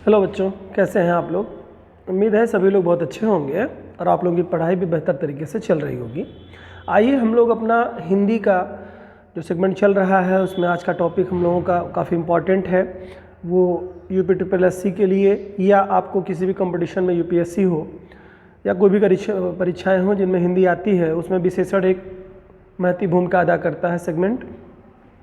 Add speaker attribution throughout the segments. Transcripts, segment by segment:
Speaker 1: Hello बच्चों, कैसे हैं आप लोग। उम्मीद है सभी लोग बहुत अच्छे होंगे और आप लोगों की पढ़ाई भी बेहतर तरीके से चल रही होगी। आइए हम लोग अपना हिंदी का जो सेगमेंट चल रहा है उसमें आज का टॉपिक हम लोगों का काफ़ी इम्पॉर्टेंट है। वो UPSSC के लिए या आपको किसी भी कंपटीशन में UPSC हो या कोई भी परीक्षाएँ हों जिनमें हिंदी आती है, उसमें विशेषण एक महत्वपूर्ण भूमिका अदा करता है सेगमेंट।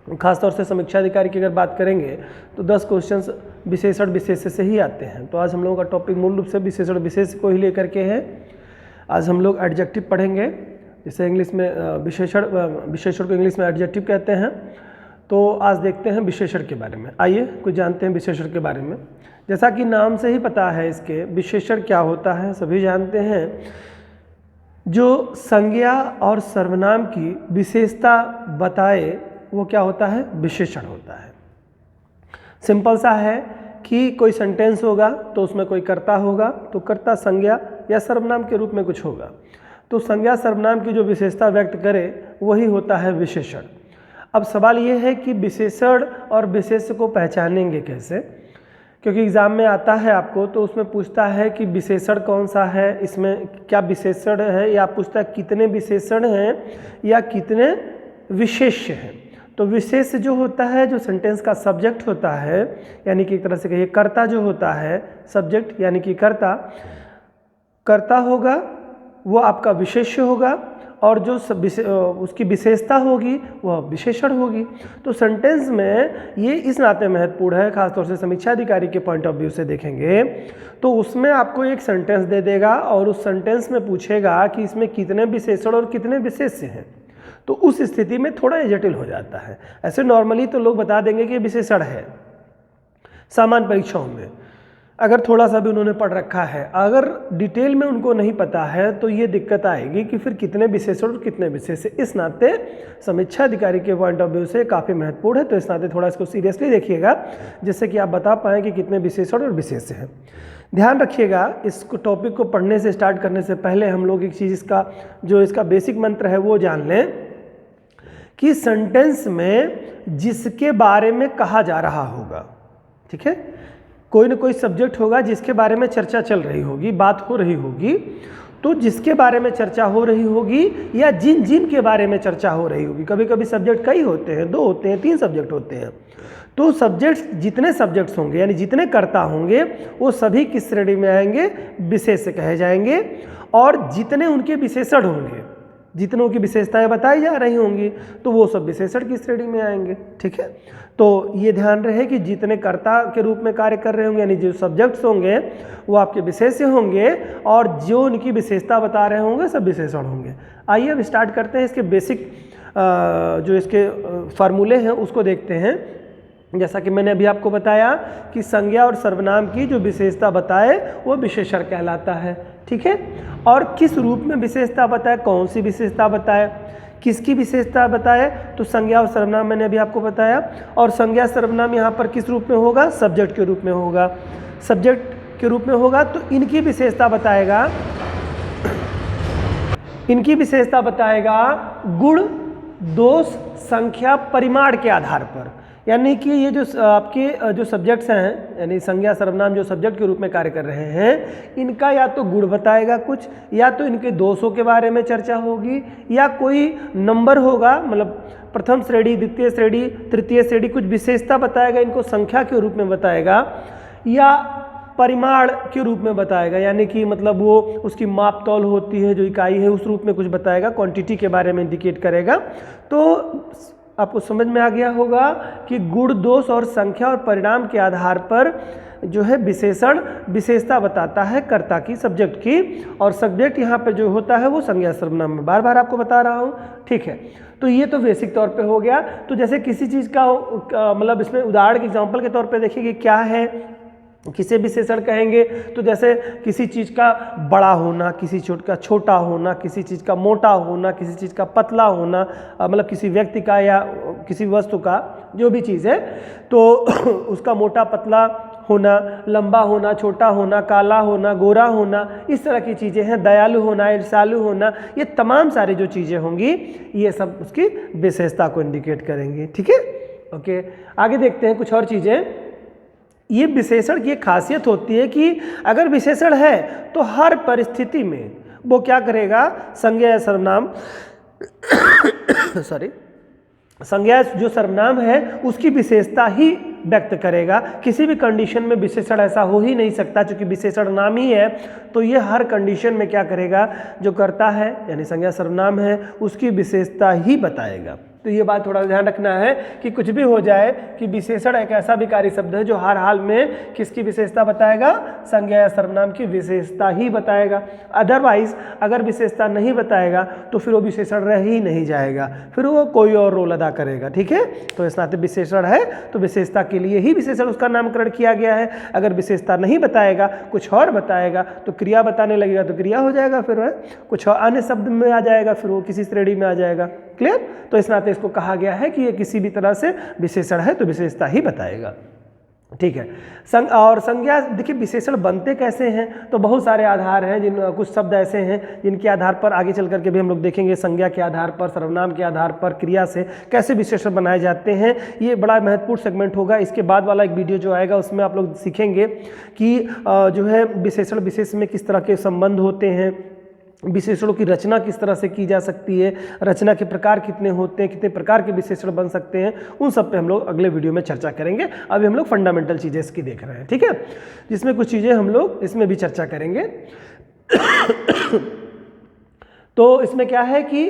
Speaker 1: खासतौर से समीक्षा अधिकारी की अगर बात करेंगे तो 10 क्वेश्चंस विशेषण विशेष से ही आते हैं। तो आज हम लोगों का टॉपिक मूल रूप से विशेषण विशेष को ही लेकर के है। आज हम लोग एडजेक्टिव पढ़ेंगे, जैसे इंग्लिश में विशेषण को इंग्लिश में एडजेक्टिव कहते हैं। तो आज देखते हैं विशेषण के बारे में। आइए कुछ जानते हैं विशेषण के बारे में। जैसा कि नाम से ही पता है इसके, विशेषण क्या होता है सभी जानते हैं। जो संज्ञा और सर्वनाम की विशेषता बताए वो क्या होता है, विशेषण होता है। सिंपल सा है कि कोई सेंटेंस होगा तो उसमें कोई कर्ता होगा, तो कर्ता संज्ञा या सर्वनाम के रूप में कुछ होगा। तो संज्ञा सर्वनाम की जो विशेषता व्यक्त करे वही होता है विशेषण। अब सवाल ये है कि विशेषण और विशेष्य को पहचानेंगे कैसे, क्योंकि एग्ज़ाम में आता है आपको तो उसमें पूछता है कि विशेषण कौन सा है, इसमें क्या विशेषण है, या पूछता है कितने विशेषण हैं या कितने विशेष्य हैं। तो विशेष जो होता है, जो सेंटेंस का सब्जेक्ट होता है, यानी कि एक तरह से कहिए कर्ता जो होता है, सब्जेक्ट यानी कि कर्ता होगा वो आपका विशेष्य होगा, और जो उसकी विशेषता होगी वह विशेषण होगी। तो सेंटेंस में ये इस नाते महत्वपूर्ण है, खासतौर से समीक्षा अधिकारी के पॉइंट ऑफ व्यू से देखेंगे तो उसमें आपको एक सेंटेंस दे देगा और उस सेंटेंस में पूछेगा कि इसमें कितने विशेषण और कितने विशेष्य हैं। तो उस स्थिति में थोड़ा जटिल हो जाता है। ऐसे नॉर्मली तो लोग बता देंगे कि विशेषण है सामान्य परीक्षाओं में, अगर थोड़ा सा भी उन्होंने पढ़ रखा है। अगर डिटेल में उनको नहीं पता है तो ये दिक्कत आएगी कि फिर कितने विशेषण और कितने विशेष्य। इस नाते समीक्षा अधिकारी के पॉइंट ऑफ व्यू से काफ़ी महत्वपूर्ण है। तो इस नाते थोड़ा इसको सीरियसली देखिएगा, जिससे कि आप बता पाएँ कि कितने विशेषण और विशेष्य हैं। ध्यान रखिएगा, इस टॉपिक को पढ़ने से स्टार्ट करने से पहले हम लोग एक चीज़ इसका बेसिक मंत्र है वो जान लें कि सेंटेंस में जिसके बारे में कहा जा रहा होगा, ठीक है, कोई ना कोई सब्जेक्ट होगा जिसके बारे में चर्चा चल रही होगी, बात हो रही होगी। तो जिसके बारे में चर्चा हो रही होगी या जिन जिन के बारे में चर्चा हो रही होगी, कभी कभी सब्जेक्ट कई होते हैं, 2 होते हैं, 3 सब्जेक्ट होते हैं। तो सब्जेक्ट्स जितने सब्जेक्ट्स होंगे यानी जितने कर्ता होंगे वो सभी किस श्रेणी में आएंगे, विशेष्य कहे जाएंगे। और जितने उनके विशेषण होंगे, जितनों की विशेषताएं बताई जा रही होंगी, तो वो सब विशेषण की श्रेणी में आएंगे, ठीक है। तो ये ध्यान रहे कि जितने कर्ता के रूप में कार्य कर रहे होंगे यानी जो सब्जेक्ट्स होंगे वो आपके विशेष्य होंगे, और जो उनकी विशेषता बता रहे होंगे सब विशेषण होंगे। आइए अब स्टार्ट करते हैं इसके बेसिक जो इसके फार्मूले हैं उसको देखते हैं। जैसा कि मैंने अभी आपको बताया कि संज्ञा और सर्वनाम की जो विशेषता बताए वो विशेषण कहलाता है, ठीक है। और किस रूप में विशेषता बताए, कौन सी विशेषता बताए, किसकी विशेषता बताए, तो संज्ञा और सर्वनाम मैंने अभी आपको बताया। और संज्ञा सर्वनाम यहाँ पर किस रूप में होगा, सब्जेक्ट के रूप में होगा। सब्जेक्ट के रूप में होगा तो इनकी विशेषता बताएगा गुण, दोष, संख्या, परिमाण के आधार पर। यानी कि ये जो आपके जो सब्जेक्ट्स हैं यानी संज्ञा सर्वनाम जो सब्जेक्ट के रूप में कार्य कर रहे हैं, इनका या तो गुण बताएगा कुछ, या तो इनके दोषों के बारे में चर्चा होगी, या कोई नंबर होगा, मतलब प्रथम श्रेणी, द्वितीय श्रेणी, तृतीय श्रेणी, कुछ विशेषता बताएगा, इनको संख्या के रूप में बताएगा, या परिमाण के रूप में बताएगा, यानी कि मतलब वो उसकी माप तौल होती है जो इकाई है उस रूप में कुछ बताएगा, क्वांटिटी के बारे में इंडिकेट करेगा। तो आपको समझ में आ गया होगा कि गुण, दोष और संख्या और परिणाम के आधार पर जो है विशेषण विशेषता बताता है कर्ता की, सब्जेक्ट की। और सब्जेक्ट यहाँ पे जो होता है वो संज्ञा सर्वनाम में बार बार आपको बता रहा हूँ, ठीक है। तो ये तो बेसिक तौर पे हो गया। तो जैसे किसी चीज़ का मतलब इसमें उदाहरण के एग्जाम्पल के तौर पे देखिए कि क्या है, किसे विशेषण कहेंगे। तो जैसे किसी चीज़ का बड़ा होना, किसी चीज़ का छोटा होना, किसी चीज़ का मोटा होना, किसी चीज़ का पतला होना, मतलब किसी व्यक्ति का या किसी वस्तु का जो भी चीज़ है तो उसका मोटा पतला होना, लंबा होना, छोटा होना, काला होना, गोरा होना, इस तरह की चीज़ें हैं। दयालु होना, ईर्ष्यालु होना, ये तमाम सारी जो चीज़ें होंगी ये सब उसकी विशेषता को इंडिकेट करेंगी, ठीक है। ओके, आगे देखते हैं कुछ और चीज़ें। ये विशेषण की एक खासियत होती है कि अगर विशेषण है तो हर परिस्थिति में वो क्या करेगा, संज्ञा या सर्वनाम सॉरी संज्ञा जो सर्वनाम है उसकी विशेषता ही व्यक्त करेगा। किसी भी कंडीशन में विशेषण ऐसा हो ही नहीं सकता, क्योंकि विशेषण नाम ही है, तो ये हर कंडीशन में क्या करेगा, जो करता है यानी संज्ञा सर्वनाम है उसकी विशेषता ही बताएगा। तो ये बात थोड़ा ध्यान रखना है कि कुछ भी हो जाए कि विशेषण एक ऐसा विकारी शब्द है जो हर हाल में किसकी विशेषता बताएगा, संज्ञा या सर्वनाम की विशेषता ही बताएगा। अदरवाइज अगर विशेषता नहीं बताएगा तो फिर वो विशेषण रह ही नहीं जाएगा, फिर वो कोई और रोल अदा करेगा। ठीक है, तो इस नाते विशेषण है तो विशेषता के लिए ही विशेषण उसका नामकरण किया गया है। अगर विशेषता नहीं बताएगा, कुछ और बताएगा तो क्रिया बताने लगेगा तो क्रिया हो जाएगा, फिर वह कुछ और अन्य शब्द में आ जाएगा, फिर वो किसी श्रेणी में आ जाएगा। क्लियर? तो इस नाते इसको कहा गया है कि ये किसी भी तरह से विशेषण है तो विशेषता ही बताएगा। ठीक है, और संज्ञा देखिए विशेषण बनते कैसे हैं, तो बहुत सारे आधार हैं, जिन कुछ शब्द ऐसे हैं जिनके आधार पर आगे चल करके भी हम लोग देखेंगे, संज्ञा के आधार पर, सर्वनाम के आधार पर, क्रिया से कैसे विशेषण बनाए जाते हैं। ये बड़ा महत्वपूर्ण सेगमेंट होगा। इसके बाद वाला एक वीडियो जो आएगा उसमें आप लोग सीखेंगे कि जो है विशेषण विशेष में किस तरह के संबंध होते हैं, विशेषणों की रचना किस तरह से की जा सकती है, रचना के प्रकार कितने होते हैं, कितने प्रकार के विशेषण बन सकते हैं, उन सब पे हम लोग अगले वीडियो में चर्चा करेंगे। अभी हम लोग फंडामेंटल चीज़ें इसकी देख रहे हैं। ठीक है, जिसमें कुछ चीज़ें हम लोग इसमें भी चर्चा करेंगे। तो इसमें क्या है कि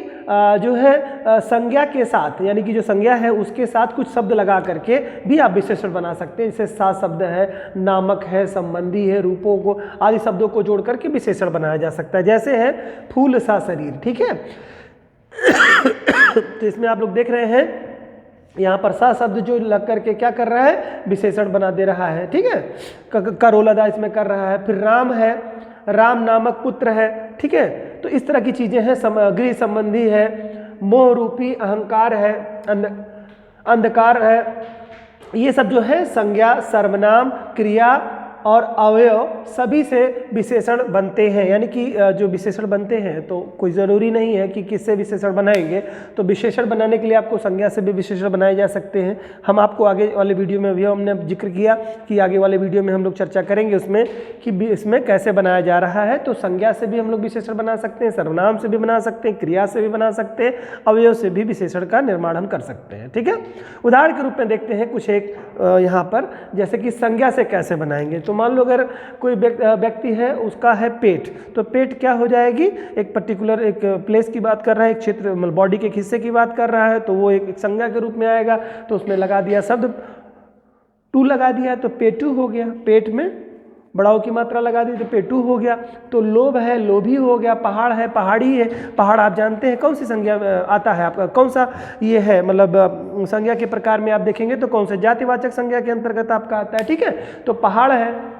Speaker 1: जो है संज्ञा के साथ, यानी कि जो संज्ञा है उसके साथ कुछ शब्द लगा करके भी आप विशेषण बना सकते हैं। जैसे सा शब्द है, नामक है, संबंधी है, रूपों को आदि शब्दों को जोड़ करके विशेषण बनाया जा सकता है। जैसे है फूल सा शरीर। ठीक है, तो इसमें आप लोग देख रहे हैं यहाँ पर सा शब्द जो लग करके क्या कर रहा है, विशेषण बना दे रहा है। ठीक है, करोलदा इसमें कर रहा है। फिर राम है, राम नामक पुत्र है। ठीक है, तो इस तरह की चीज़ें हैं। गृह संबंधी है, मोह रूपी अहंकार है, अंधकार है। ये सब जो है संज्ञा, सर्वनाम, क्रिया और अवयव सभी से विशेषण बनते हैं। यानी कि जो विशेषण बनते हैं तो कोई ज़रूरी नहीं है कि किससे विशेषण बनाएंगे, तो विशेषण बनाने के लिए आपको संज्ञा से भी विशेषण बनाए जा सकते हैं। हम आपको आगे वाले वीडियो में भी हमने जिक्र किया कि आगे वाले वीडियो में हम लोग चर्चा करेंगे उसमें कि इसमें कैसे बनाया जा रहा है। तो संज्ञा से भी हम लोग विशेषण बना सकते हैं, सर्वनाम से भी बना सकते हैं, क्रिया से भी बना सकते हैं, अवयव से भी विशेषण का निर्माण हम कर सकते हैं। ठीक है, उदाहरण के रूप में देखते हैं कुछ एक यहाँ पर, जैसे कि संज्ञा से कैसे बनाएंगे। तो मान लो अगर कोई व्यक्ति है, उसका है पेट, तो पेट क्या हो जाएगी, एक पर्टिकुलर एक प्लेस की बात कर रहा है, एक क्षेत्र मतलब बॉडी के हिस्से की बात कर रहा है, तो वो एक संज्ञा के रूप में आएगा। तो उसमें लगा दिया शब्द टू लगा दिया तो पेटू हो गया, पेट में बड़ाओं की मात्रा लगा दी तो पेटू हो गया। तो लोभ है, लोभी हो गया। पहाड़ है, पहाड़ी है। पहाड़ आप जानते हैं कौन सी संज्ञा आता है आपका, कौन सा ये है, मतलब संज्ञा के प्रकार में आप देखेंगे तो कौन से जातिवाचक संज्ञा के अंतर्गत आपका आता है। ठीक है, तो पहाड़ है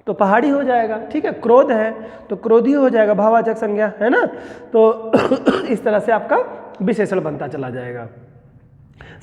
Speaker 1: तो पहाड़ी हो जाएगा। ठीक है, क्रोध है तो क्रोधी हो जाएगा, भाववाचक संज्ञा है ना। तो इस तरह से आपका विशेषण बनता चला जाएगा।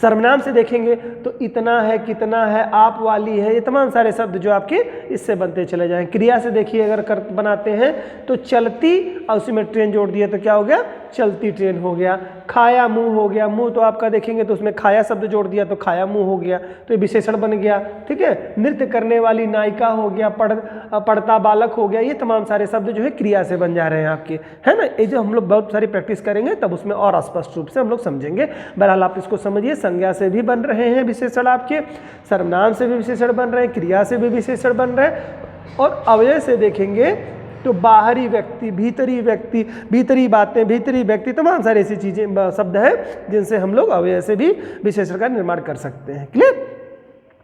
Speaker 1: सर्वनाम से देखेंगे तो इतना है, कितना है, आप वाली है, ये तमाम सारे शब्द जो आपके इससे बनते चले जाएं। क्रिया से देखिए अगर बनाते हैं तो चलती और उसी में ट्रेन जोड़ दिया तो क्या हो गया, चलती ट्रेन हो गया। खाया मुंह हो गया, मुंह तो आपका देखेंगे तो उसमें खाया शब्द जोड़ दिया तो खाया मुंह हो गया, तो ये विशेषण बन गया। ठीक है, नृत्य करने वाली नायिका हो गया, पढ़ता बालक हो गया। ये तमाम सारे शब्द जो है क्रिया से बन जा रहे हैं आपके, है ना। ये जो हम लोग बहुत सारी प्रैक्टिस करेंगे तब उसमें और स्पष्ट रूप से हम लोग समझेंगे। बहरहाल आप इसको समझिए, संज्ञा से भी बन रहे हैं विशेषण आपके, सर्वनाम से भी विशेषण बन रहे हैं, क्रिया से भी विशेषण बन रहे हैं, और अवयव से देखेंगे तो बाहरी व्यक्ति, भीतरी व्यक्ति, भीतरी बातें, भीतरी व्यक्ति, तमाम सारी ऐसी चीजें शब्द हैं जिनसे हम लोग अवयव से भी विशेषण का निर्माण कर सकते हैं। क्लियर?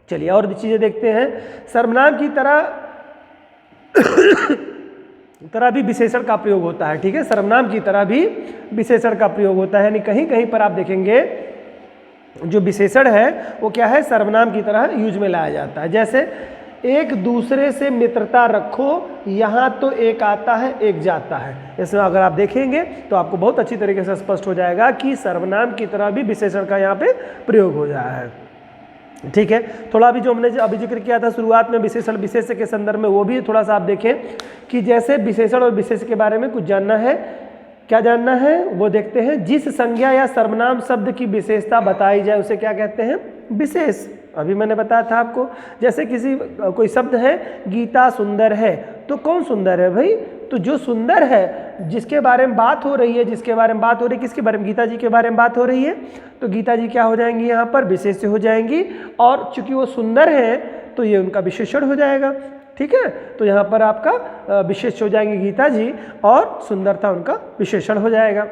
Speaker 1: चलिए और भी चीजें देखते हैं। सर्वनाम की तरह भी विशेषण का प्रयोग होता है। ठीक है, सर्वनाम की तरह भी विशेषण का प्रयोग होता है। यानी कहीं कहीं पर आप देखेंगे जो विशेषण है वो क्या है, सर्वनाम की तरह यूज में लाया जाता है। जैसे एक दूसरे से मित्रता रखो, यहाँ तो एक आता है एक जाता है। इसमें अगर आप देखेंगे तो आपको बहुत अच्छी तरीके से स्पष्ट हो जाएगा कि सर्वनाम की तरह भी विशेषण का यहाँ पे प्रयोग हो रहा है। ठीक है, थोड़ा भी जो हमने अभी जिक्र किया था शुरुआत में विशेषण विशेष्य के संदर्भ में, वो भी थोड़ा सा आप देखें कि जैसे विशेषण और विशेष्य के बारे में कुछ जानना है, क्या जानना है वो देखते हैं। जिस संज्ञा या सर्वनाम शब्द की विशेषता बताई जाए उसे क्या कहते हैं, विशेष अभी मैंने बताया था आपको, जैसे कोई शब्द है गीता सुंदर है, तो कौन सुंदर है भाई? तो जो सुंदर है, जिसके बारे में बात हो रही है, जिसके बारे में बात हो रही है, किसके बारे में? गीता जी के बारे में बात हो रही है, तो गीता जी क्या हो जाएंगी यहाँ पर? विशेष्य हो जाएंगी, और चूंकि वो सुंदर है तो ये उनका विशेषण हो जाएगा। ठीक है, तो यहाँ पर आपका विशेष हो जाएंगे गीता जी, और सुंदरता उनका विशेषण हो जाएगा।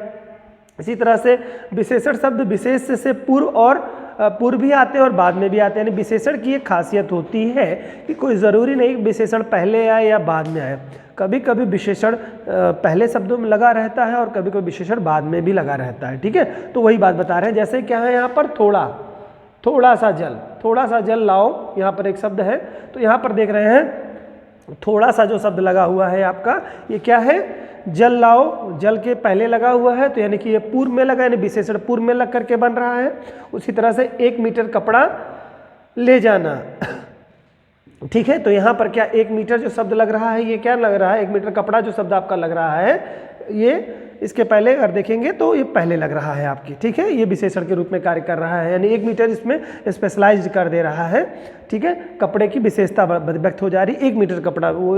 Speaker 1: इसी तरह से विशेषण शब्द विशेष से पूर्व भी आते हैं और बाद में भी आते हैं। यानी विशेषण की एक खासियत होती है कि कोई ज़रूरी नहीं विशेषण पहले आए या बाद में आए, कभी कभी विशेषण पहले शब्दों में लगा रहता है और कभी कभी विशेषण बाद में भी लगा रहता है। ठीक है, तो वही बात बता रहे हैं। जैसे क्या है यहाँ पर? थोड़ा सा जल लाओ, यहाँ पर एक शब्द है, तो यहाँ पर देख रहे हैं थोड़ा सा जो शब्द लगा हुआ है आपका, ये क्या है? जल लाओ, जल के पहले लगा हुआ है, तो यानी कि ये पूर्व में लगा, यानी विशेषण पूर्व में लग करके बन रहा है। उसी तरह से 1 मीटर कपड़ा ले जाना। ठीक है, तो यहाँ पर क्या 1 मीटर जो शब्द लग रहा है, ये क्या लग रहा है? 1 मीटर कपड़ा जो शब्द आपका लग रहा है, ये इसके पहले अगर देखेंगे तो ये पहले लग रहा है आपकी। ठीक है, ये विशेषण के रूप में कार्य कर रहा है, यानी 1 मीटर इसमें स्पेशलाइज्ड कर दे रहा है। ठीक है, कपड़े की विशेषता व्यक्त हो जा रही है, 1 मीटर कपड़ा वो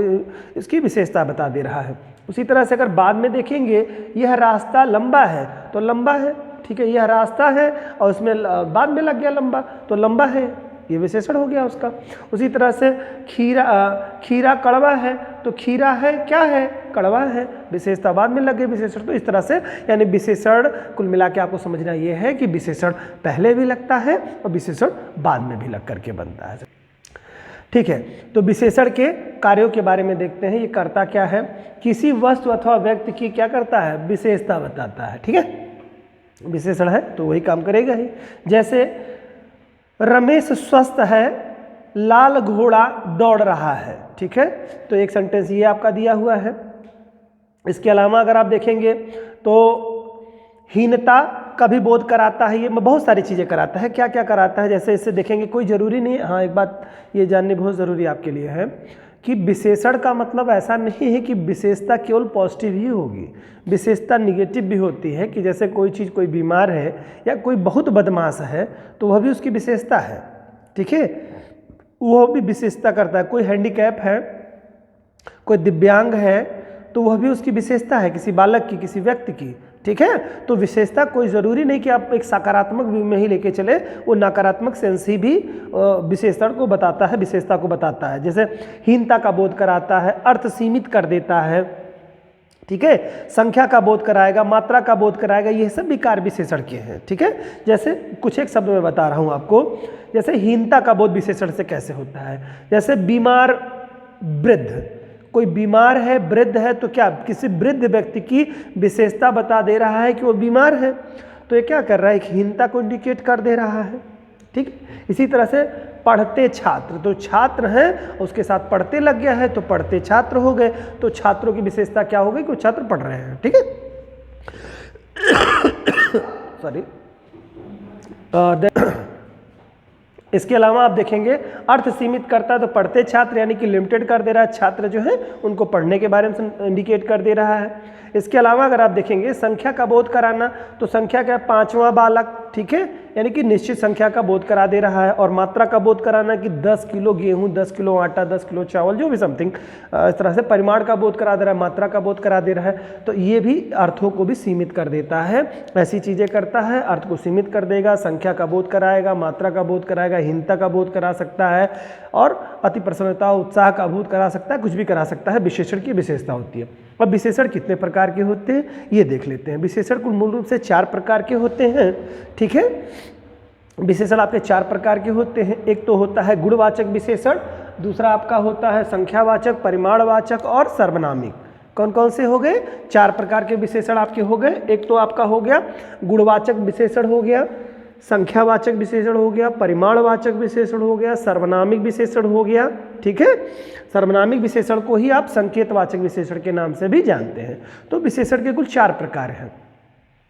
Speaker 1: इसकी विशेषता बता दे रहा है। उसी तरह से अगर बाद में देखेंगे, यह रास्ता लंबा है, तो लंबा है। ठीक है, यह रास्ता है और उसमें बाद में लग गया लंबा, तो लंबा है, ये विशेषण हो गया उसका। उसी तरह से खीरा कड़वा है, तो खीरा है क्या है? कड़वा है, विशेषता बाद में लग गई विशेषण। तो इस तरह से यानी विशेषण कुल मिला के आपको समझना ये है कि विशेषण पहले भी लगता है और विशेषण बाद में भी लग करके बनता है। ठीक है, तो विशेषण के कार्यों के बारे में देखते हैं। ये करता क्या है? किसी वस्तु अथवा व्यक्ति की क्या करता है? विशेषता बताता है। ठीक है, विशेषण है तो वही काम करेगा ही। जैसे रमेश स्वस्थ है, लाल घोड़ा दौड़ रहा है। ठीक है, तो एक सेंटेंस ये आपका दिया हुआ है। इसके अलावा अगर आप देखेंगे तो हीनता का भी बोध कराता है, ये बहुत सारी चीज़ें कराता है। क्या क्या कराता है? जैसे इससे देखेंगे, कोई ज़रूरी नहीं, हाँ एक बात ये जाननी बहुत ज़रूरी आपके लिए है कि विशेषण का मतलब ऐसा नहीं है कि विशेषता केवल पॉजिटिव ही होगी, विशेषता निगेटिव भी होती है। कि जैसे कोई चीज़, कोई बीमार है या कोई बहुत बदमाश है, तो वह भी उसकी विशेषता है। ठीक है, वह भी विशेषता करता है। कोई हैंडीकैप है, कोई दिव्यांग है, तो वह भी उसकी विशेषता है, किसी बालक की, किसी व्यक्ति की। ठीक है, तो विशेषता कोई ज़रूरी नहीं कि आप एक सकारात्मक व्यू में ही लेके चले, वो नकारात्मक सेंस ही भी विशेषण को बताता है, विशेषता को बताता है। जैसे हीनता का बोध कराता है, अर्थ सीमित कर देता है। ठीक है, संख्या का बोध कराएगा, मात्रा का बोध कराएगा, ये सब भी कार्य विशेषण के हैं। ठीक है, जैसे कुछ एक शब्द में बता रहा हूँ आपको। जैसे हीनता का बोध विशेषण से कैसे होता है? जैसे बीमार वृद्ध, कोई बीमार है, वृद्ध है, तो क्या किसी वृद्ध व्यक्ति की विशेषता बता दे रहा है कि वो बीमार है, तो ये क्या कर रहा है? एक हीनता को इंडिकेट कर दे रहा है। ठीक, इसी तरह से पढ़ते छात्र, तो छात्र हैं उसके साथ पढ़ते लग गया है, तो पढ़ते छात्र हो गए, तो छात्रों की विशेषता क्या हो गई? कि वो छात्र पढ़ रहे हैं। ठीक है, सॉरी। इसके अलावा आप देखेंगे अर्थ सीमित करता है, तो पढ़ते छात्र यानी कि लिमिटेड कर दे रहा है, छात्र जो है उनको पढ़ने के बारे में इंडिकेट कर दे रहा है। इसके अलावा अगर आप देखेंगे संख्या का बोध कराना, तो संख्या क्या है? 5वां बालक। ठीक है, यानी कि निश्चित संख्या का बोध करा दे रहा है। और मात्रा का बोध कराना कि 10 किलो गेहूँ, 10 किलो आटा, 10 किलो चावल, जो भी समथिंग इस तरह से परिमाण का बोध करा दे रहा है, मात्रा का बोध करा दे रहा है। तो ये भी अर्थों को भी सीमित कर देता है, ऐसी चीज़ें करता है, अर्थ को सीमित कर देगा, संख्या का बोध कराएगा, मात्रा का बोध कराएगा, हीनता का बोध करा सकता है, और अति प्रसन्नता, उत्साह का बोध करा सकता है, कुछ भी करा सकता है। विशेषण की विशेषता होती है। अब विशेषण कितने प्रकार के होते हैं ये देख लेते हैं। विशेषण कुल मूल रूप से 4 प्रकार के होते हैं। ठीक है, विशेषण आपके 4 प्रकार के होते हैं। एक तो होता है गुणवाचक विशेषण, दूसरा आपका होता है संख्यावाचक, परिमाणवाचक और सर्वनामिक। कौन कौन से हो गए? 4 प्रकार के विशेषण आपके हो गए। एक तो आपका हो गया गुणवाचक विशेषण हो गया, संख्यावाचक विशेषण हो गया, परिमाणवाचक विशेषण हो गया, सर्वनामिक विशेषण हो गया। ठीक है, सर्वनामिक विशेषण को ही आप संकेतवाचक विशेषण के नाम से भी जानते हैं। तो विशेषण के कुल 4 प्रकार हैं।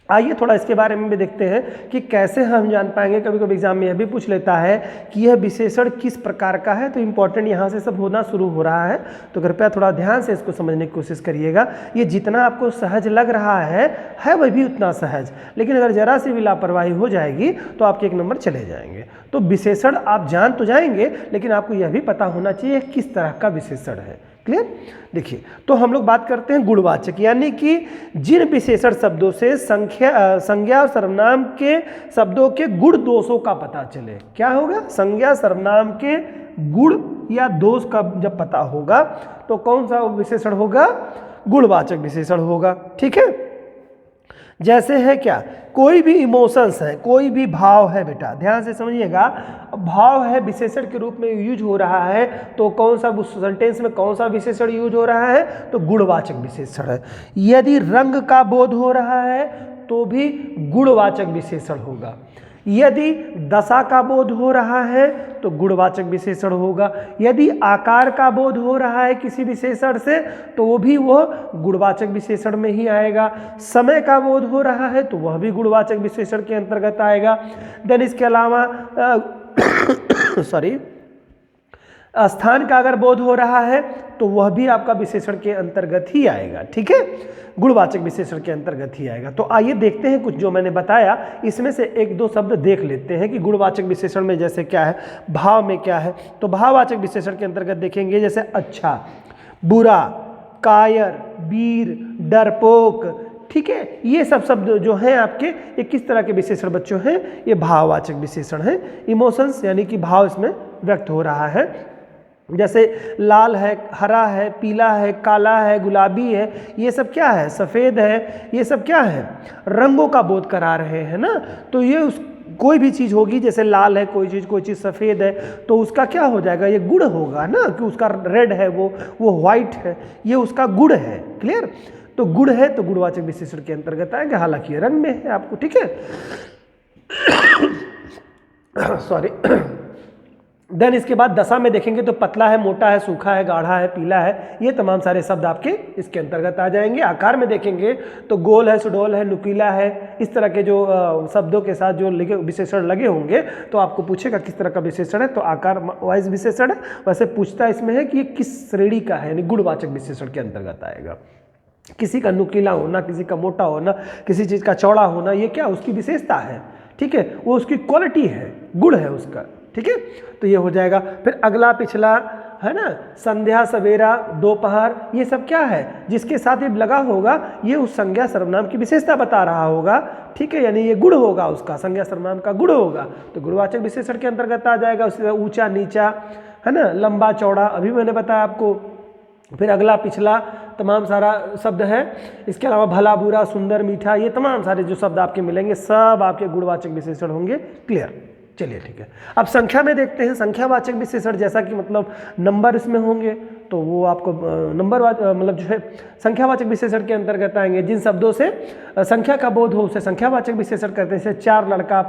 Speaker 1: आइए थोड़ा इसके बारे में भी देखते हैं कि कैसे हम जान पाएंगे। कभी कभी एग्जाम में यह भी पूछ लेता है कि यह विशेषण किस प्रकार का है, तो इंपॉर्टेंट यहाँ से सब होना शुरू हो रहा है। तो कृपया थोड़ा ध्यान से इसको समझने की कोशिश करिएगा। ये जितना आपको सहज लग रहा है वह भी उतना सहज, लेकिन अगर जरा सी भी लापरवाही हो जाएगी तो आपके 1 नंबर चले जाएंगे। तो विशेषण आप जान तो जाएंगे, लेकिन आपको यह भी पता होना चाहिए किस तरह का विशेषण है। क्लियर? देखिए, तो हम लोग बात करते हैं गुणवाचक, यानी कि जिन विशेषण शब्दों से संज्ञा और सर्वनाम के शब्दों के गुण दोषों का पता चले। क्या होगा? संज्ञा सर्वनाम के गुण या दोष का जब पता होगा तो कौन सा विशेषण होगा? गुणवाचक विशेषण होगा। ठीक है, जैसे है क्या, कोई भी इमोशंस है, कोई भी भाव है, बेटा ध्यान से समझिएगा, भाव है विशेषण के रूप में यूज हो रहा है, तो कौन सा उस सेंटेंस में कौन सा विशेषण यूज हो रहा है? तो गुणवाचक विशेषण है। यदि रंग का बोध हो रहा है तो भी गुणवाचक विशेषण होगा। यदि दशा का बोध हो रहा है तो गुणवाचक विशेषण होगा। यदि आकार का बोध हो रहा है किसी विशेषण से तो वो भी गुणवाचक विशेषण में ही आएगा। समय का बोध हो रहा है तो वह भी गुणवाचक विशेषण के अंतर्गत आएगा। देन इसके अलावा स्थान का अगर बोध हो रहा है तो वह भी आपका विशेषण के अंतर्गत ही आएगा। ठीक है, गुणवाचक विशेषण के अंतर्गत ही आएगा। तो आइए देखते हैं कुछ जो मैंने बताया, इसमें से 1-2 शब्द देख लेते हैं कि गुणवाचक विशेषण में जैसे क्या है, भाव में क्या है। तो भाववाचक विशेषण के अंतर्गत देखेंगे जैसे अच्छा, बुरा, कायर, वीर, डरपोक। ठीक है, ये सब शब्द जो हैं आपके, ये किस तरह के विशेषण बच्चों हैं? ये भाववाचक विशेषण हैं। इमोशंस यानी कि भाव इसमें व्यक्त हो रहा है। जैसे लाल है, हरा है, पीला है, काला है, गुलाबी है, ये सब क्या है? सफ़ेद है। ये सब क्या है? रंगों का बोध करा रहे हैं ना। तो ये कोई भी चीज़ होगी, जैसे लाल है कोई चीज़ सफ़ेद है, तो उसका क्या हो जाएगा? ये गुण होगा ना, कि उसका रेड है, वो वाइट है, ये उसका गुण है। क्लियर? तो गुण है तो गुणवाचक विशेषण के अंतर्गत आएगा, हालांकि ये रंग में है आपको। ठीक है, सॉरी। देन इसके बाद दशा में देखेंगे तो पतला है, मोटा है, सूखा है, गाढ़ा है, पीला है, ये तमाम सारे शब्द आपके इसके अंतर्गत आ जाएंगे। आकार में देखेंगे तो गोल है, सुडौल है, नुकीला है, इस तरह के जो शब्दों के साथ जो विशेषण लगे होंगे तो आपको पूछेगा किस तरह का विशेषण है, तो आकार वाइज विशेषण है। वैसे पूछता इसमें है कि ये किस श्रेणी का है, यानी गुणवाचक विशेषण के अंतर्गत आएगा। किसी का नुकीला होना, किसी का मोटा होना, किसी चीज़ का चौड़ा होना, ये क्या उसकी विशेषता है। ठीक है, वो उसकी क्वालिटी है, गुण है उसका। ठीक है, तो ये हो जाएगा। फिर अगला पिछला है ना, संध्या, सवेरा, दोपहर, ये सब क्या है? जिसके साथ ये लगा होगा ये उस संज्ञा सर्वनाम की विशेषता बता रहा होगा। ठीक है, यानी ये गुण होगा, उसका संज्ञा सर्वनाम का गुण होगा, तो गुणवाचक विशेषण के अंतर्गत आ जाएगा। उससे ऊंचा, नीचा, है ना, लंबा, चौड़ा, अभी मैंने बताया आपको। फिर अगला पिछला, तमाम सारा शब्द है। इसके अलावा भला, बुरा, सुंदर, मीठा, ये तमाम सारे जो शब्द आपके मिलेंगे सब आपके गुणवाचक विशेषण होंगे। क्लियर? चलिए ठीक है, अब संख्या में देखते हैं। संख्यावाचक विशेषण जैसा कि मतलब नंबर इसमें होंगे तो वो आपको नंबर मतलब जो है संख्यावाचक विशेषण के अंतर्गत आएंगे। जिन शब्दों से संख्या का बोध हो उसे संख्यावाचक विशेषण कहते हैं। जैसे 4 लड़का,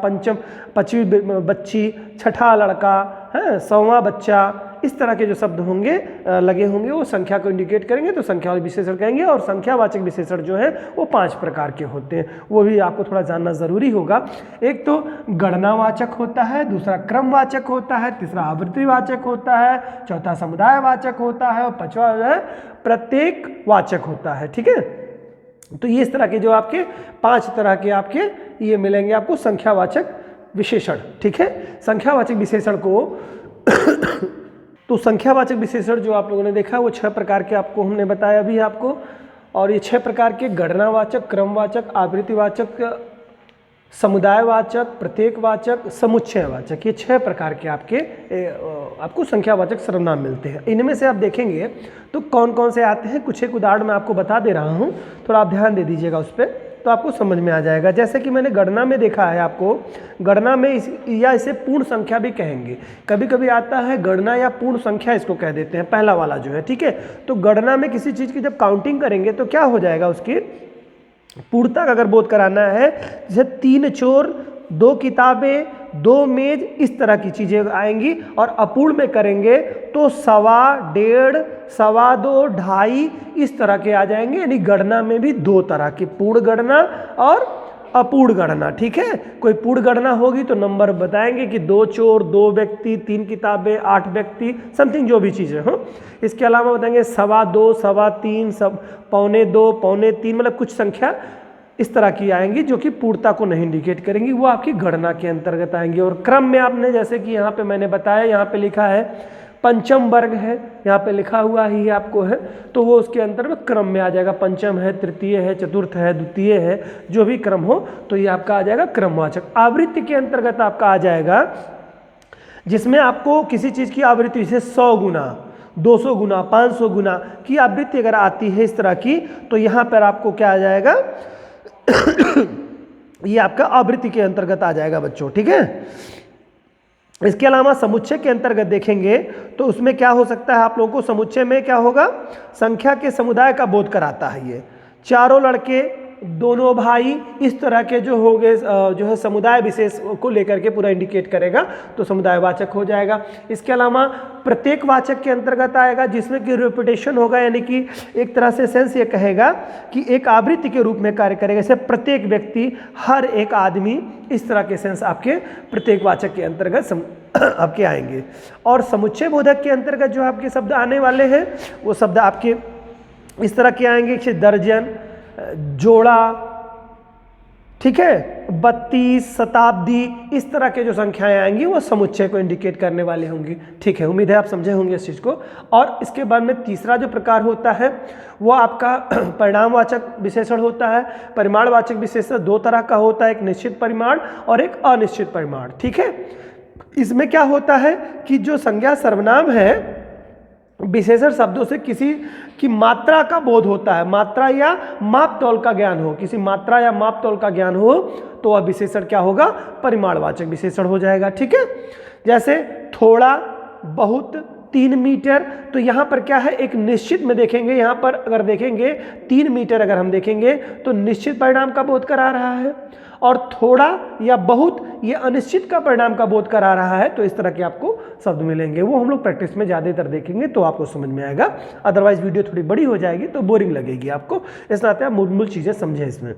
Speaker 1: पांचवी बच्ची, छठा लड़का, है 100वां बच्चा, इस तरह के जो शब्द होंगे लगे होंगे वो संख्या को इंडिकेट करेंगे, तो संख्या विशेषण कहेंगे। और संख्यावाचक विशेषण जो है वो 5 प्रकार के होते हैं, वो भी आपको थोड़ा जानना जरूरी होगा। एक तो गणनावाचक होता है, दूसरा क्रमवाचक होता है, तीसरा आवृत्तिवाचक होता है, चौथा समुदायवाचक होता है और 5वां जो है प्रत्येक वाचक होता है। ठीक है, तो ये इस तरह के जो आपके 5 तरह के आपके ये मिलेंगे आपको संख्यावाचक विशेषण। ठीक है, संख्यावाचक विशेषण को तो संख्यावाचक विशेषण जो आप लोगों ने देखा वो 6 प्रकार के आपको हमने बताया अभी आपको। और ये 6 प्रकार के गणनावाचक, क्रमवाचक, आवृत्तिवाचक, समुदायवाचक, प्रत्येकवाचक, समुच्चयवाचक, ये 6 प्रकार के आपको संख्यावाचक सर्वनाम मिलते हैं। इनमें से आप देखेंगे तो कौन कौन से आते हैं, कुछ एक उदाहरण मैं आपको बता दे रहा हूँ, थोड़ा आप ध्यान दे दीजिएगा उस पर, तो आपको समझ में आ जाएगा। जैसे कि मैंने गणना में देखा है, आपको गणना में या इसे पूर्ण संख्या भी कहेंगे, कभी कभी आता है गणना या पूर्ण संख्या इसको कह देते हैं, पहला वाला जो है। ठीक है, तो गणना में किसी चीज़ की जब काउंटिंग करेंगे तो क्या हो जाएगा, उसकी पूर्णता का अगर बोध कराना है, जैसे 3 चोर, 2 किताबें, 2 मेज, इस तरह की चीज़ें आएंगी। और अपूर्ण में करेंगे तो 1.25, 1.5, 2.25, 2.5 इस तरह के आ जाएंगे। यानी गणना में भी 2 तरह की, पूर्ण गणना और अपूर्ण गणना, ठीक है। कोई पूर्ण गणना होगी तो नंबर बताएंगे कि 2 चोर, 2 व्यक्ति, 3 किताबें, 8 व्यक्ति, समथिंग जो भी चीज़ें हो। इसके अलावा बताएंगे 2.25, 3.25, सब 2.25, 3.25, मतलब कुछ संख्या इस तरह की आएंगी जो कि पूर्णता को नहीं इंडिकेट करेंगी, वो आपकी गणना के अंतर्गत आएंगी। और क्रम में आपने जैसे कि यहाँ पे मैंने बताया, यहाँ पे लिखा है पंचम वर्ग है, यहाँ पे लिखा हुआ ही आपको है, तो वो उसके अंतर्गत क्रम में आ जाएगा। पंचम है, तृतीय है, चतुर्थ है, द्वितीय है, जो भी क्रम हो तो ये आपका आ जाएगा क्रमवाचक। आवृत्ति के अंतर्गत आपका आ जाएगा जिसमें आपको किसी चीज़ की आवृत्ति जैसे 100 गुना, 200 गुना, 500 गुना की आवृत्ति अगर आती है इस तरह की, तो यहाँ पर आपको क्या आ जाएगा ये आपका आवृत्ति के अंतर्गत आ जाएगा बच्चों, ठीक है। इसके अलावा समुच्चय के अंतर्गत देखेंगे तो उसमें क्या हो सकता है आप लोगों को, समुच्चय में क्या होगा, संख्या के समुदाय का बोध कराता है ये। चारों लड़के, दोनों भाई, इस तरह के जो होंगे जो है समुदाय विशेष को लेकर के पूरा इंडिकेट करेगा, तो समुदायवाचक हो जाएगा। इसके अलावा प्रत्येक वाचक के अंतर्गत आएगा जिसमें कि रिपीटेशन होगा, यानी कि एक तरह से सेंस ये कहेगा कि एक आवृत्ति के रूप में कार्य करेगा, जैसे प्रत्येक व्यक्ति, हर एक आदमी, इस तरह के सेंस आपके प्रत्येक वाचक के अंतर्गत आपके आएंगे। और समुच्चय बोधक के अंतर्गत जो आपके शब्द आने वाले हैं वो शब्द आपके इस तरह के आएंगे, जैसे दर्जन, जोड़ा, ठीक है, 32, शताब्दी, इस तरह के जो संख्याएं आएंगी वो समुच्चय को इंडिकेट करने वाले होंगी, ठीक है। उम्मीद है आप समझे होंगे इस चीज़ को। और इसके बाद में तीसरा जो प्रकार होता है वो आपका परिणामवाचक विशेषण होता है। परिमाणवाचक विशेषण 2 तरह का होता है, एक निश्चित परिमाण और एक अनिश्चित परिमाण, ठीक है। इसमें क्या होता है कि जो संज्ञा सर्वनाम है, विशेषण शब्दों से किसी की मात्रा का बोध होता है, मात्रा या माप तौल का ज्ञान हो, किसी मात्रा या माप तौल का ज्ञान हो तो वह विशेषण क्या होगा, परिमाणवाचक विशेषण हो जाएगा, ठीक है। जैसे थोड़ा, बहुत, 3 मीटर, तो यहाँ पर क्या है, एक निश्चित में देखेंगे, यहाँ पर अगर देखेंगे 3 मीटर अगर हम देखेंगे तो निश्चित परिणाम का बोध करा रहा है, और थोड़ा या बहुत ये अनिश्चित का परिणाम का बोध करा रहा है। तो इस तरह के आपको शब्द मिलेंगे, वो हम लोग प्रैक्टिस में ज़्यादातर देखेंगे तो आपको समझ में आएगा, अदरवाइज वीडियो थोड़ी बड़ी हो जाएगी तो बोरिंग लगेगी आपको, इस नाते आप मूल चीज़ें समझें इसमें।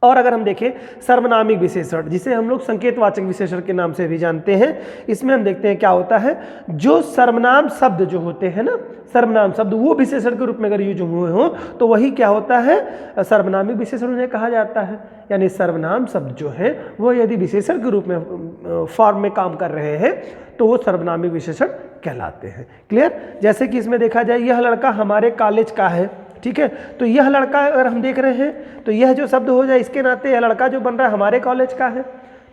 Speaker 1: और अगर हम देखें सर्वनामिक विशेषण, जिसे हम लोग संकेतवाचक विशेषण के नाम से भी जानते हैं, इसमें हम देखते हैं क्या होता है, जो सर्वनाम शब्द जो होते हैं ना, सर्वनाम शब्द वो विशेषण के रूप में अगर यूज हुए हों तो वही क्या होता है, सर्वनामिक विशेषण उन्हें कहा जाता है। यानी सर्वनाम शब्द जो है वो यदि विशेषण के रूप में फॉर्म में काम कर रहे हैं तो वो सर्वनामिक विशेषण कहलाते हैं। क्लियर। जैसे कि इसमें देखा जाए, यह लड़का हमारे कॉलेज का है, ठीक है, तो यह लड़का अगर हम देख रहे हैं तो यह जो शब्द हो जाए इसके नाते यह लड़का जो बन रहा है हमारे कॉलेज का है,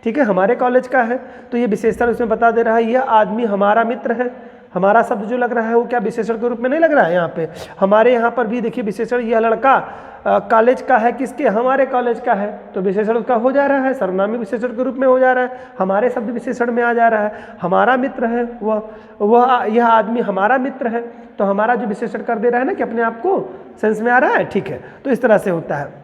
Speaker 1: ठीक है, हमारे कॉलेज का है, तो ये विशेषण उसमें बता दे रहा है यह आदमी हमारा मित्र है। हमारा शब्द जो लग रहा है वो क्या विशेषण के रूप में नहीं लग रहा है, यहाँ पे हमारे यहाँ पर भी देखिए विशेषण, यह लड़का कॉलेज का है, किसके, हमारे कॉलेज का है, तो विशेषण उसका हो जा रहा है, सर्वनामी विशेषण के रूप में हो जा रहा है, हमारे शब्द विशेषण में आ जा रहा है। हमारा मित्र है वह यह आदमी हमारा मित्र है, तो हमारा जो विशेषण कर दे रहा है ना कि अपने आप को सेंस में आ रहा है, ठीक है, तो इस तरह से होता है।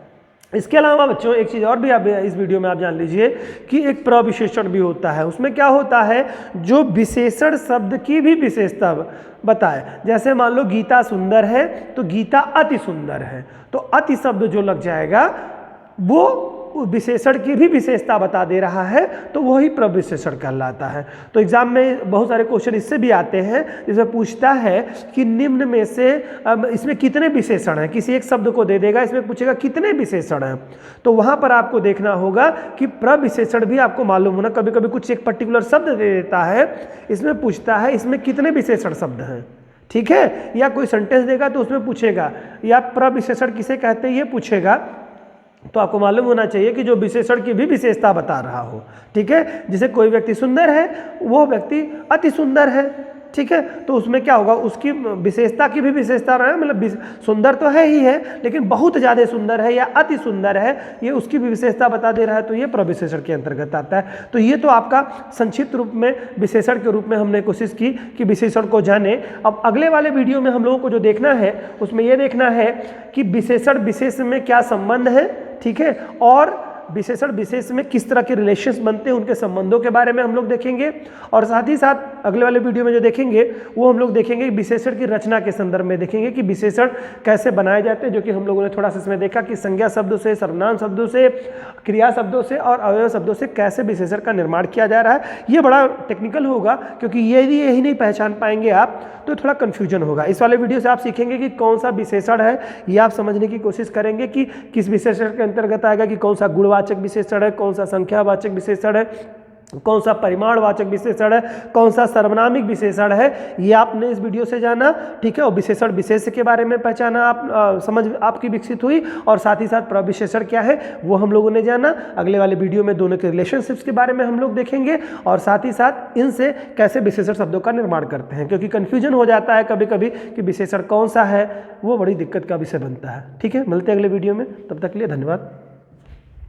Speaker 1: इसके अलावा बच्चों एक चीज़ और भी आप इस वीडियो में आप जान लीजिए कि एक प्रविशेषण भी होता है। उसमें क्या होता है, जो विशेषण शब्द की भी विशेषता बताए। जैसे मान लो गीता सुंदर है तो गीता अति सुंदर है, तो अति शब्द जो लग जाएगा वो विशेषण की भी विशेषता बता दे रहा है, तो वही प्रविशेषण कहलाता है। तो एग्जाम में बहुत सारे क्वेश्चन इससे भी आते हैं, जिसमें पूछता है कि निम्न में से इसमें कितने विशेषण हैं, किसी एक शब्द को दे देगा, इसमें पूछेगा कितने विशेषण हैं, तो वहाँ पर आपको देखना होगा कि प्रविशेषण भी आपको मालूम होना। कभी कभी कुछ एक पर्टिकुलर शब्द दे देता है, इसमें पूछता है इसमें कितने विशेषण शब्द हैं, ठीक है, या कोई सेंटेंस देगा तो उसमें पूछेगा या प्रविशेषण किसे कहते हैं ये पूछेगा, तो आपको मालूम होना चाहिए कि जो विशेषण की भी विशेषता बता रहा हो, ठीक है। जैसे कोई व्यक्ति सुंदर है, वो व्यक्ति अति सुंदर है, ठीक है, तो उसमें क्या होगा, उसकी विशेषता की भी विशेषता रहा है, मतलब सुंदर तो है ही है लेकिन बहुत ज़्यादा सुंदर है या अति सुंदर है, ये उसकी भी विशेषता बता दे रहा है, तो ये प्रविशेषण के अंतर्गत आता है। तो ये तो आपका संक्षिप्त रूप में विशेषण के रूप में हमने कोशिश की कि विशेषण को जाने। अब अगले वाले वीडियो में हम लोगों को जो देखना है उसमें ये देखना है कि विशेषण विशेष में क्या संबंध है, ठीक है, और विशेषण विशेष में किस तरह के रिलेशंस बनते हैं, उनके संबंधों के बारे में हम लोग देखेंगे। और साथ ही साथ अगले वाले वीडियो में जो देखेंगे वो हम लोग देखेंगे विशेषण की रचना के संदर्भ में देखेंगे कि विशेषण कैसे बनाए जाते हैं, जो कि हम लोगों ने थोड़ा सा इसमें देखा कि संज्ञा शब्दों से, सर्वनाम शब्दों से, क्रिया शब्दों से और अवयव शब्दों से कैसे विशेषण का निर्माण किया जा रहा है। ये बड़ा टेक्निकल होगा, क्योंकि यही नहीं पहचान पाएंगे आप तो थोड़ा कन्फ्यूजन होगा। इस वाले वीडियो से आप सीखेंगे कि कौन सा विशेषण है, ये आप समझने की कोशिश करेंगे कि किस विशेषण के अंतर्गत आएगा, कि कौन सा गुणवाचक विशेषण है, कौन सा संख्यावाचक विशेषण है, कौन सा परिमाणवाचक विशेषण है, कौन सा सर्वनामिक विशेषण है, ये आपने इस वीडियो से जाना, ठीक है। और विशेषण विशेष के बारे में पहचाना, आप समझ आपकी विकसित हुई। और साथ ही साथ प्रविशेषण क्या है वो हम लोगों ने जाना। अगले वाले वीडियो में दोनों के रिलेशनशिप्स के बारे में हम लोग देखेंगे और साथ ही साथ इनसे कैसे विशेषण शब्दों का निर्माण करते हैं, क्योंकि कन्फ्यूजन हो जाता है कभी कभी कि विशेषण कौन सा है, वो बड़ी दिक्कत का विषय बनता है। ठीक है, मिलते हैं अगले वीडियो में, तब तक के लिए धन्यवाद।